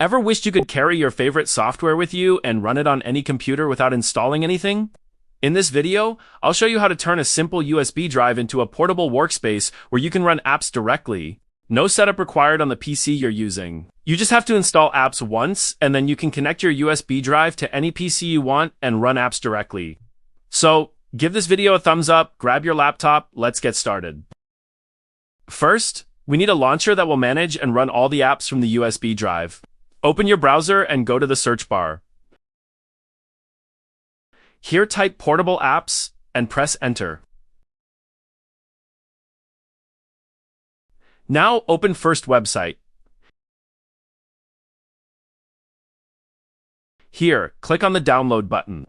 Ever wished you could carry your favorite software with you and run it on any computer without installing anything? In this video, I'll show you how to turn a simple USB drive into a portable workspace where you can run apps directly. No setup required on the PC you're using. You just have to install apps once, and then you can connect your USB drive to any PC you want and run apps directly. So, give this video a thumbs up, grab your laptop, let's get started. First, we need a launcher that will manage and run all the apps from the USB drive. Open your browser and go to the search bar. Here type Portable Apps and press Enter. Now open first website. Here, click on the download button.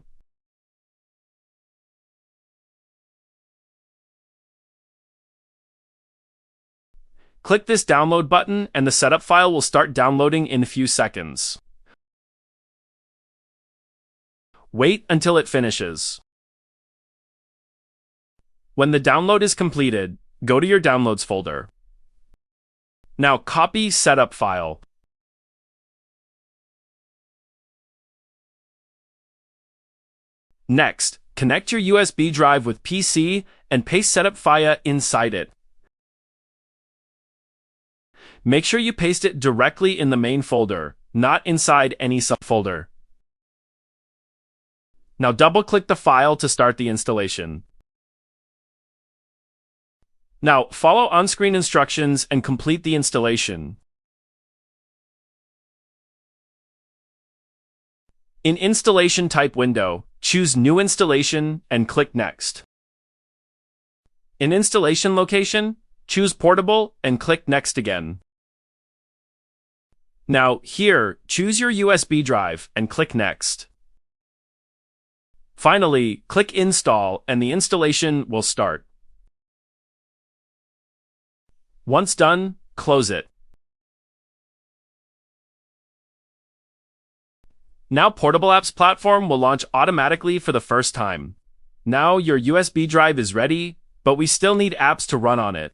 Click this download button and the setup file will start downloading in a few seconds. Wait until it finishes. When the download is completed, go to your Downloads folder. Now copy setup file. Next, connect your USB drive with PC and paste setup file inside it. Make sure you paste it directly in the main folder, not inside any subfolder. Now double-click the file to start the installation. Now follow on-screen instructions and complete the installation. In Installation Type window, choose New Installation and click Next. In Installation Location, choose Portable and click Next again. Now, here, choose your USB drive and click Next. Finally, click Install and the installation will start. Once done, close it. Now Portable Apps platform will launch automatically for the first time. Now your USB drive is ready, but we still need apps to run on it.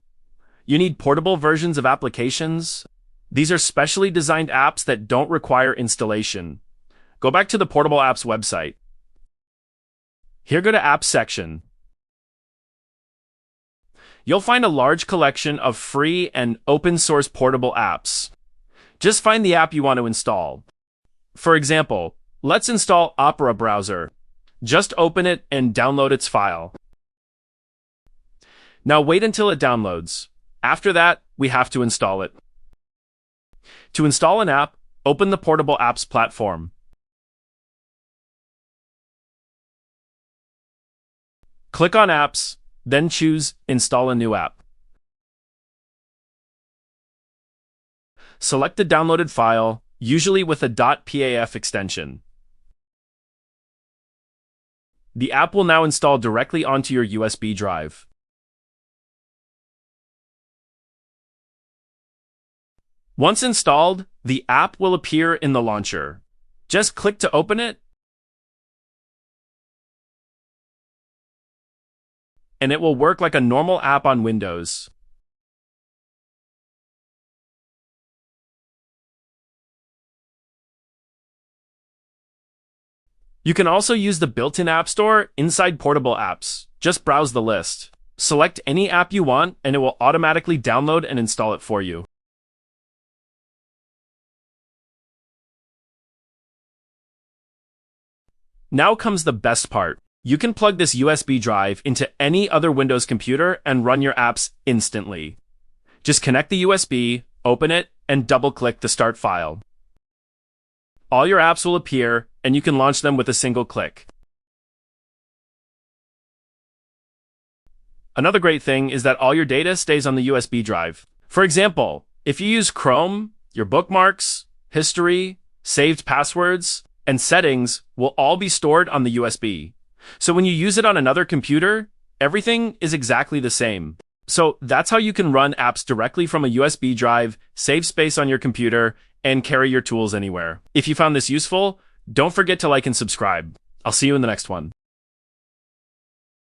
You need portable versions of applications. These are specially designed apps that don't require installation. Go back to the Portable Apps website. Here, go to Apps section. You'll find a large collection of free and open-source portable apps. Just find the app you want to install. For example, let's install Opera Browser. Just open it and download its file. Now wait until it downloads. After that, we have to install it. To install an app, open the Portable Apps platform. Click on Apps, then choose Install a new app. Select the downloaded file, usually with a .paf extension. The app will now install directly onto your USB drive. Once installed, the app will appear in the launcher. Just click to open it, and it will work like a normal app on Windows. You can also use the built-in App Store inside Portable Apps. Just browse the list. Select any app you want, and it will automatically download and install it for you. Now comes the best part. You can plug this USB drive into any other Windows computer and run your apps instantly. Just connect the USB, open it, and double-click the Start file. All your apps will appear, and you can launch them with a single click. Another great thing is that all your data stays on the USB drive. For example, if you use Chrome, your bookmarks, history, saved passwords, and settings will all be stored on the USB. So when you use it on another computer, everything is exactly the same. So that's how you can run apps directly from a USB drive, save space on your computer, and carry your tools anywhere. If you found this useful, don't forget to like and subscribe. I'll see you in the next one.